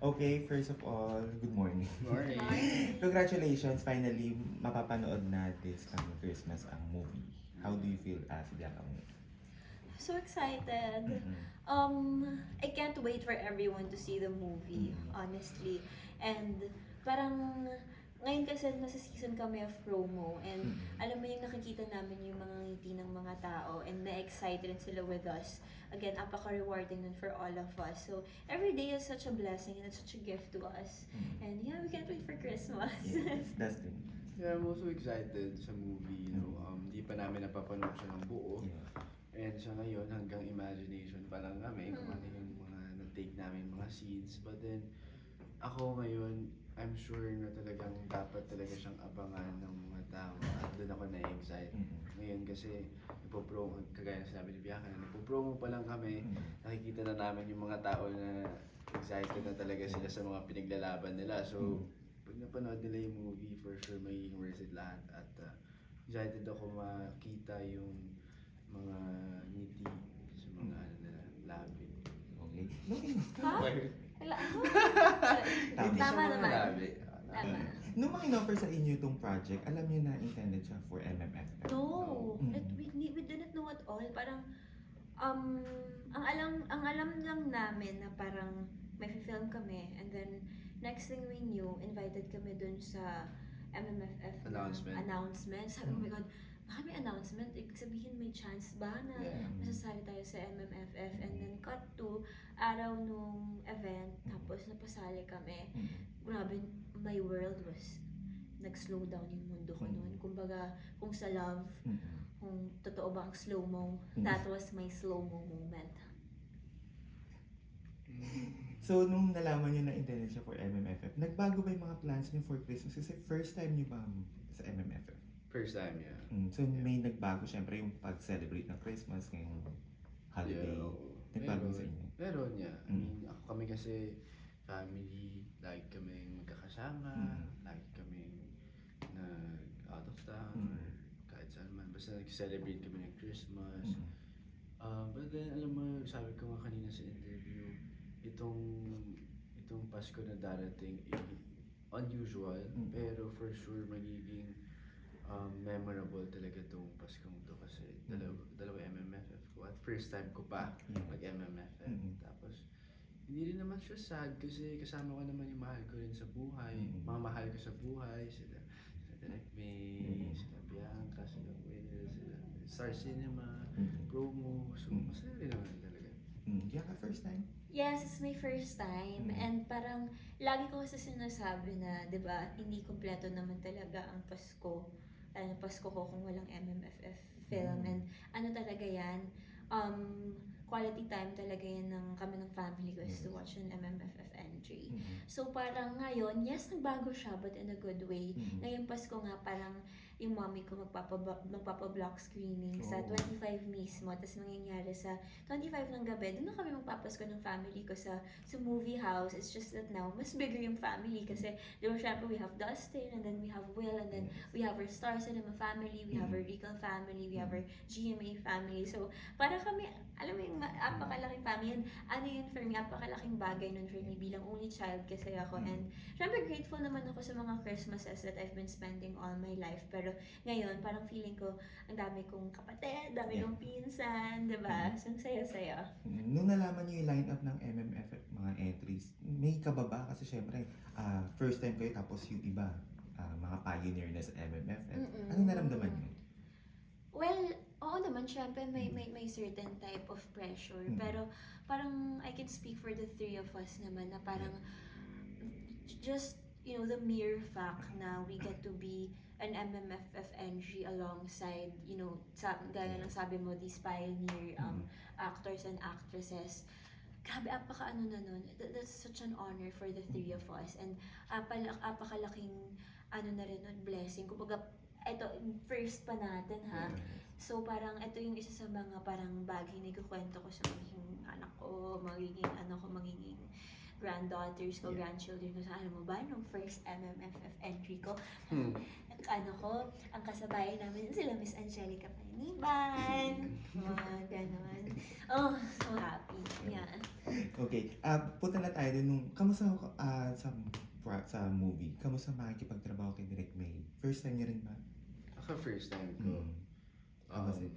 Okay, first of all, good morning. Morning. Congratulations, finally mapapanood na this coming Christmas ang movie. How do you feel as Bianca? So excited. Mhm. I can't wait for everyone to see the movie, honestly. And parang ngayon kasi nasa season kami of promo and alam mo yung nakikita namin yung mga ngiti ng mga tao and na-excited rin sila with us. Again, apaka-rewarding nun for all of us. So, every day is such a blessing and it's such a gift to us. And yeah, we can't wait for Christmas. Yes, that's the Yeah, I'm also excited sa movie. Di pa namin napapanood siya ng buo. yeah. And sa ngayon, hanggang imagination pa lang kami kung ano yung mga na-take namin mga scenes. But then, ako ngayon, I'm sure na talagang dapat talaga siyang abangan ng mga tao. At doon ako na-excite. Ngayon kasi, ipopromo, kagaya na sinabi ni Bianca, ipopromo pa lang kami. Nakikita na namin yung mga tao na excited na talaga sila sa mga pinaglalaban nila. So, pag napanood nila yung movie, for sure magiging worth it lahat. At excited ako makita yung mga ngiti sa mga ano nila, labi. Okay. Ha? Wala. Hindi Tama siya mga naman. labi. Tama. Nung ma-offer sa inyo itong project, alam niyo na intended siya for MMFF? No, Mm. we didn't know at all. Parang, ang alam lang namin na parang may film kami and then next thing we knew, invited kami dun sa MMFF na announcement. Sabi ko, oh my God, baka may announcement? Ibig sabihin may chance ba na Yeah. masasali tayo sa MMFF? And then cut to araw nung event, tapos napasali kami. Grabe, my world was nag-slow down yung mundo ko noon. Kumbaga, kung sa love, kung totoo ba ang slow-mo, that was my slow-mo moment. So, nung nalaman niyo na intended siya for MMFF, nagbago ba yung mga plans niyo for Christmas? Kasi first time niyo ba sa MMFF? First time, yeah. So, may nagbago syempre yung pag-celebrate ng Christmas ngayong holiday. Nagbago sa inyo? Meron, yeah. I mean, ako kami kasi family, like kaming magkakasama, like kaming out of town, or kahit saan man. Basta nag-celebrate kami ng Christmas. But then, alam mo, sabi ko nga kanina sa interview, itong Pasko na darating, unusual, pero for sure magiging memorable talaga itong Paskong to kasi dalawa MMFF ko at first time ko pa mag-MMFF. Tapos, hindi rin naman siya sad kasi kasama ko naman yung mahal ko rin sa buhay, mga mahal ko sa buhay, sila Direct May, sila Bianca, sila Will, sila Star Cinema, promo, so masaya rin naman talaga. Bianca, first time? Yes, it's my first time. And parang, lagi ko kasi sinasabi na, di ba, hindi kompleto naman talaga ang Pasko. Ano, Pasko ko kung walang MMFF film. And ano talaga yan, quality time talaga yan ng kami ng family ko is to watch an MMFF entry. So parang ngayon, yes, nagbago siya, but in a good way. Ngayong Pasko nga, parang yung mommy ko magpapa-block screening sa 25 mismo. Tapos mangyayari sa 25 ng gabi, doon na kami magpapasko ng family ko sa movie house. It's just that now, mas bigger yung family kasi, di ba, syempre, we have Dustin, and then we have Will, and then we have our Star Cinema family, we have our Regal family, we have our GMA family. So, para kami, alam mo yung napakalaking family, and ano yun for me, napakalaking bagay nun for me bilang only child kasi ako. And syempre, grateful naman ako sa mga Christmases that I've been spending all my life. Pero ngayon, parang feeling ko, ang dami kong kapatid, dami kong pinsan, diba? So, ang saya-saya. Nung nalaman niyo yung lineup ng MMFF, mga entries, may kababa kasi syempre, first time kayo tapos yung iba, mga pioneer na sa MMFF. Anong naramdaman niyo? Well, oo naman, syempre may certain type of pressure. Pero parang I can speak for the three of us naman na parang just, you know, the mere fact na we get to be an MMFF entry alongside, you know, gaya ng sabi mo, these pioneer actors and actresses. Grabe, apaka-ano na nun. That's such an honor for the three of us. And apakalaking ano na rin nun, blessing. Kumbaga, ito, first pa natin ha. So parang ito yung isa sa mga parang bagay na ikukwento ko sa magiging anak ko, magiging granddaughters ko, grandchildren ko. Sa alam mo ba, nung first MMFF entry ko, ang kasabayan namin sila Miss Angelica Paniban. Mga ganon. Oh, so happy. Yeah. Okay, punta na tayo dun nung, kamusta sa movie? Kamusta makikipagtrabaho kay Direk May? First time niya rin ba? Ako first time ko. How was it?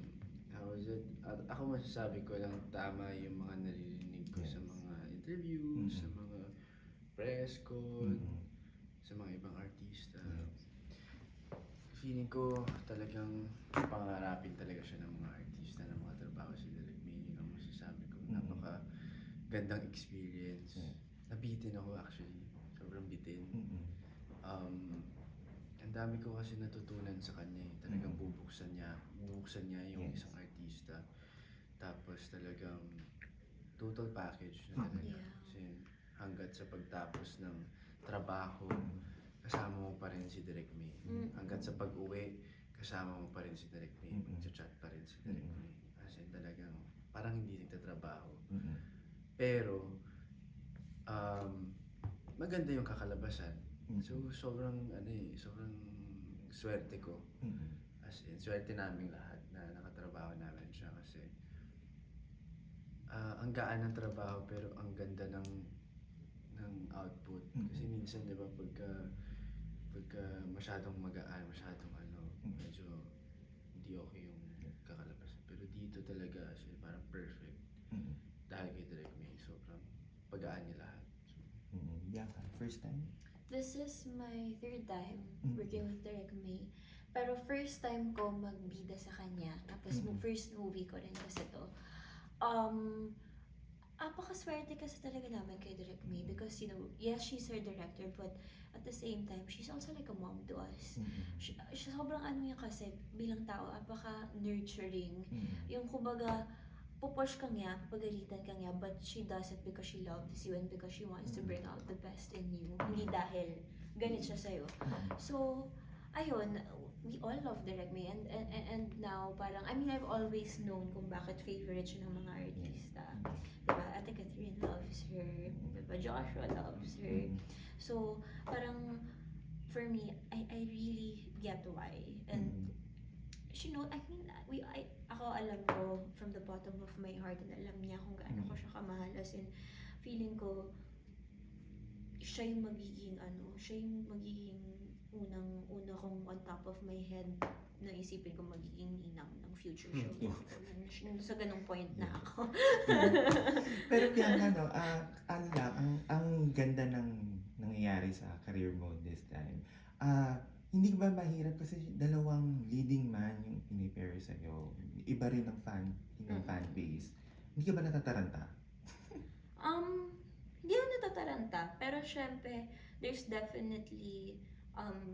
How was it? Ako masasabi ko lang tama yung mga naririnig ko sa mga interviews, sa mga press con, sa mga ibang artista. Feeling ko talagang pangarapin talaga siya ng mga artista ng mga trabaho si Direk May. Yun ang masasabi ko. Napaka gandang experience. Nabitin ako actually. Sobrang bitin. Ang dami ko kasi natutunan sa kanya eh. Talagang bubuksan niya yung isang artista. Tapos talagang total package na talaga. Yeah. Kasi hanggat sa pagtapos ng trabaho, kasama mo pa rin si Direk May. Hanggat sa pag-uwi, kasama mo pa rin si Direk May. Mag-chat pa rin si Direk May. Kasi talagang parang hindi nagtatrabaho. Pero maganda yung kakalabasan. So sobrang sobrang swerte ko. As in, swerte naming lahat na nakatrabaho namin siya kasi ang gaan ng trabaho pero ang ganda ng output. Kasi minsan 'di ba pagka masyadong magaan, masyadong medyo hindi okay yung kakalabasan. Pero dito talaga siya parang perfect. Dahil kay Direk May, sobrang pagaan niya lahat. Bianca, first time? This is my third time working with Direk May. Pero first time ko magbida sa kanya. Tapos first movie ko rin kasi to. Apakaswerte kasi talaga namin kay Direk May because, you know, yes, she's our director, but at the same time, she's also like a mom to us. Sobrang niya kasi bilang tao, apaka-nurturing. Yung kumbaga, pupush ka niya, pagalitan ka niya, but she does it because she loves you and because she wants to bring out the best in you. Hindi dahil ganit siya sa'yo. So, ayun, we all love Direk May and now parang, I mean, I've always known kung bakit favorite siya ng mga artista. Diba? Ate Catherine loves her. Diba? Joshua loves her. So, parang, for me, I really get why. And, you know, I mean, ako alam ko from the bottom of my heart and alam niya kung gaano ko siya kamahal. As in, feeling ko, siya yung magiging una kong on top of my head na isipin ko magiging ninang ng future show. Sa ganung point na ako. Pero Bianca, ang ganda ng nangyayari sa career mo this time. Hindi ba mahirap kasi dalawang leading man yung pinipair sa'yo? Iba rin ang fan base. Hindi ka ba natataranta? Hindi ako natataranta. Pero syempre, there's definitely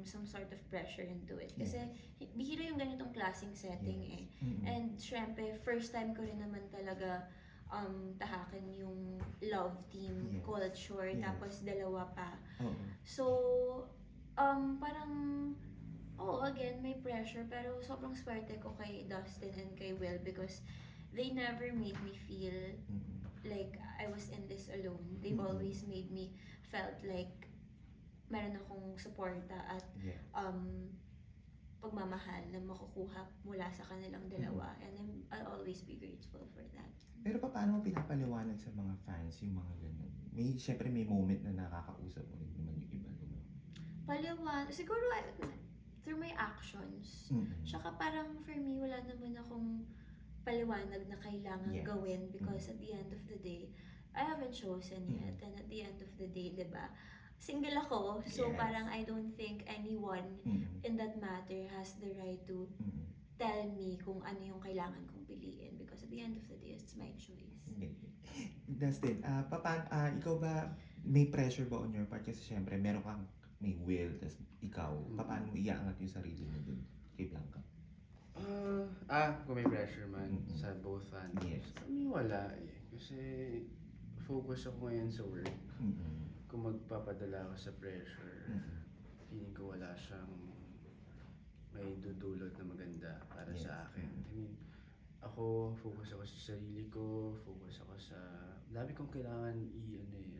some sort of pressure into it. Kasi bihira yung ganitong klaseng setting eh. And syempre, first time ko rin naman talaga tahakin yung love team culture. Tapos dalawa pa. So, parang, again, may pressure, pero sobrang swerte ko kay Dustin and kay Will because they never made me feel like I was in this alone. They've always made me felt like meron akong suporta at pagmamahal na makukuha mula sa kanilang dalawa. And I'll always be grateful for that. Pero paano mo pinapaliwanag sa mga fans yung mga ganun? Siyempre may moment na nakakausap mo rin naman yung iba. Siguro through my actions. Tsaka parang for me, wala naman akong paliwanag na kailangan gawin because at the end of the day, I haven't chosen yet. And at the end of the day, diba, single ako. So parang I don't think anyone in that matter has the right to tell me kung ano yung kailangan kong piliin because at the end of the day, it's my choice. Dustin, ikaw ba, may pressure ba on your part? Kasi syempre, meron kang may will, tas ikaw, paano mo iaangat yung sarili mo dun kay Bianca? Kung may pressure man sa both fans. Sa amin wala eh. Kasi focus ako ngayon sa work. Kung magpapadala ako sa pressure, feeling ko wala siyang may dudulot na maganda para sa akin. I mean, focus ako sa sarili ko, focus ako sa dami kong kailangan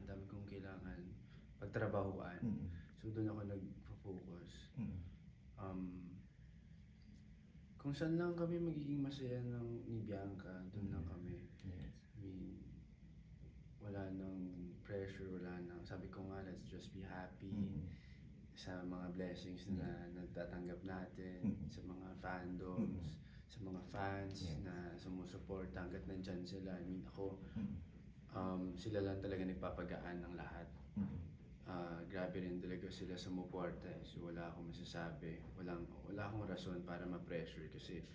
dami kong kailangan pagtrabahuan. So doon ako nag-focus. kung saan lang kami magiging masaya ni Bianca, doon lang kami. Yes. I mean, wala nang pressure, wala nang, sabi ko nga, let's just be happy sa mga blessings na natatanggap natin, sa mga fandoms, sa mga fans na sumusuporta hanggat nandyan sila. I mean, ako, sila lang talaga nagpapagaan ng lahat. Grabe rin talaga sila sumuporta, so wala akong masasabi, wala akong rason para ma-pressure kasi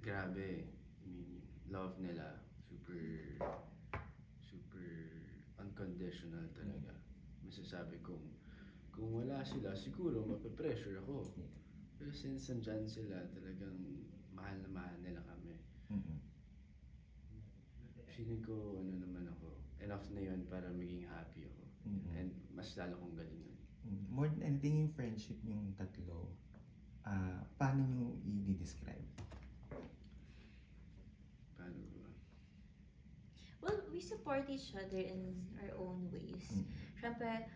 grabe, I mean, love nila super unconditional talaga. Masasabi kong kung wala sila siguro mape-pressure ako, pero since nandyan sila talagang mahal na mahal nila kami. Feeling ko naman ako, enough na yun para maging happy ako. And mas lalo kong galingan. More than anything, yung friendship yung tatlo, paano nyo i-describe? Paano ba? Well, we support each other in our own ways. Siyempre,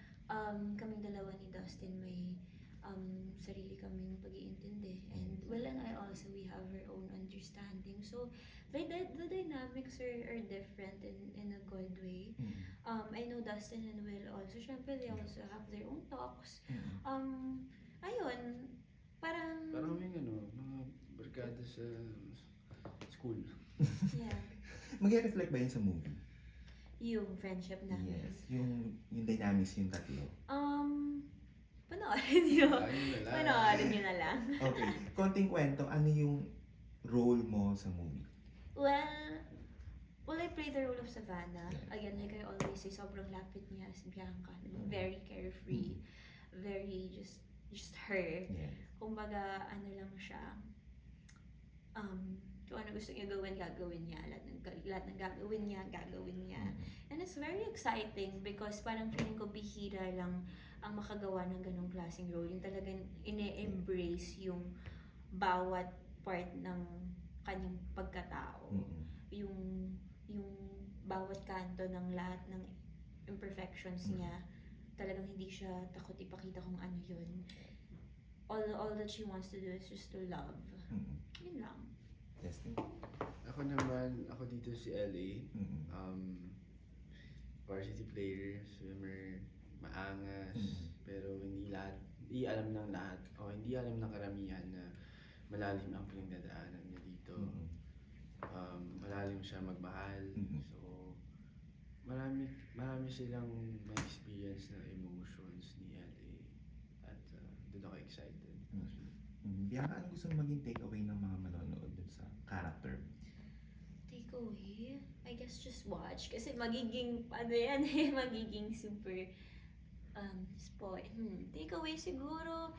kaming dalawa ni Dustin may sarili kaming pag-iintindi. And Will and I also, we have our own understanding. So, the dynamics are different in a good way. I know Dustin and Will also, syempre they also have their own talks. Ayun, parang May mga barkada sa school. yeah, Mag-reflect ba yun sa movie? yung friendship namin. Yes. Yung dynamics yung tatlo. Panoorin nyo. Ayun na lang. Panoorin nyo na lang. Okay. Konting kwento, ano yung role mo sa movie? Well, I played the role of Savannah. Again, like I always say, sobrang lapit niya si Bianca. Very carefree. Very just her. Yeah. Kumbaga, ano lang siya. Kung ano gusto niya gawin, gagawin niya. Lahat ng gagawin niya. And it's very exciting because parang feeling ko bihira lang ang makagawa ng ganong klaseng role. Yung talagang ine-embrace yung bawat part ng kanyang pagkatao. Yung bawat kanto ng lahat ng imperfections niya, talagang hindi siya takot ipakita kung ano yun. All that she wants to do is just to love. Yun lang. Testing. Ako dito si LA. Varsity player, swimmer, maangas, pero hindi alam ng lahat, o hindi alam ng karamihan na malalim ang pinagdadaanan niya dito. Malalim siya magmahal, so marami silang may experience na emotions ni LA at doon ako excited. Bianca, ano gusto maging takeaway ng mga manonood dun sa character? Takeaway? I guess just watch. Kasi magiging, magiging super spoil. Takeaway siguro,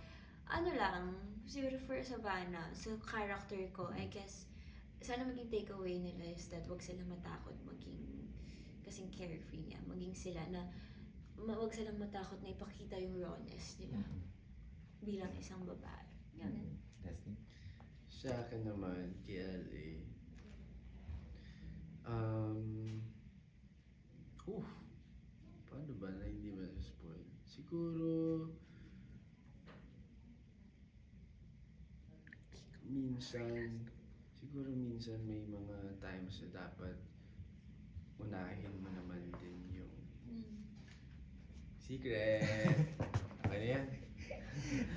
siguro for Savannah, sa character ko, I guess, sana maging takeaway nila is that wag sila matakot maging kasing carefree niya. Maging sila na, wag silang matakot na ipakita yung rawness nila bilang isang babae. Ganun. Testing. Sa akin naman, kay LA, paano ba na hindi ba spoil? Siguro minsan may mga times na dapat unahin mo naman din yung secret. Ano yan?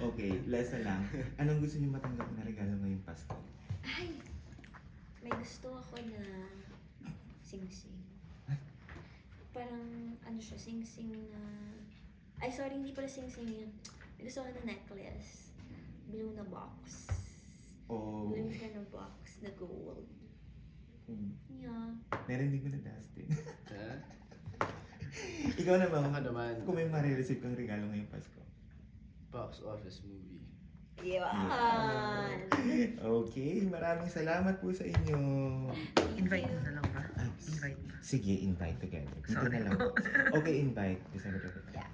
Okay, last na lang. Anong gusto niyo matanggap na regalo ngayong Pasko? Ay! May gusto ako na sing-sing. Parang, siya, sing-sing na... Ay, sorry, hindi pala sing-sing yun. May gusto ako na necklace. Blue na box. Oh. Blue siya na box na gold. Yeah. Narinig mo na, Dustin. Ha? Ikaw naman, Ako naman, kung may marireceive kang regalo ngayong Pasko. box office movie. Yan! Okay, maraming salamat po sa inyo. Invite mo na lang ba? Ay, Invite mo. Sige, invite together. Dito Sorry na lang. Okay, invite. December 25. Yeah.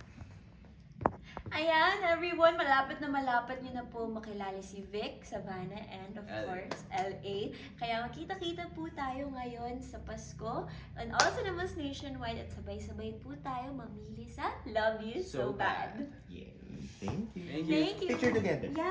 Ayan, everyone, malapit nyo na po makilala si Vic, Savannah, and of LA. course, LA. Kaya makita-kita po tayo ngayon sa Pasko. And also naman nationwide at sabay-sabay po tayo mamili sa Love You So Bad. Yay! Thank you. Thank you. Thank you. Picture together. Yeah.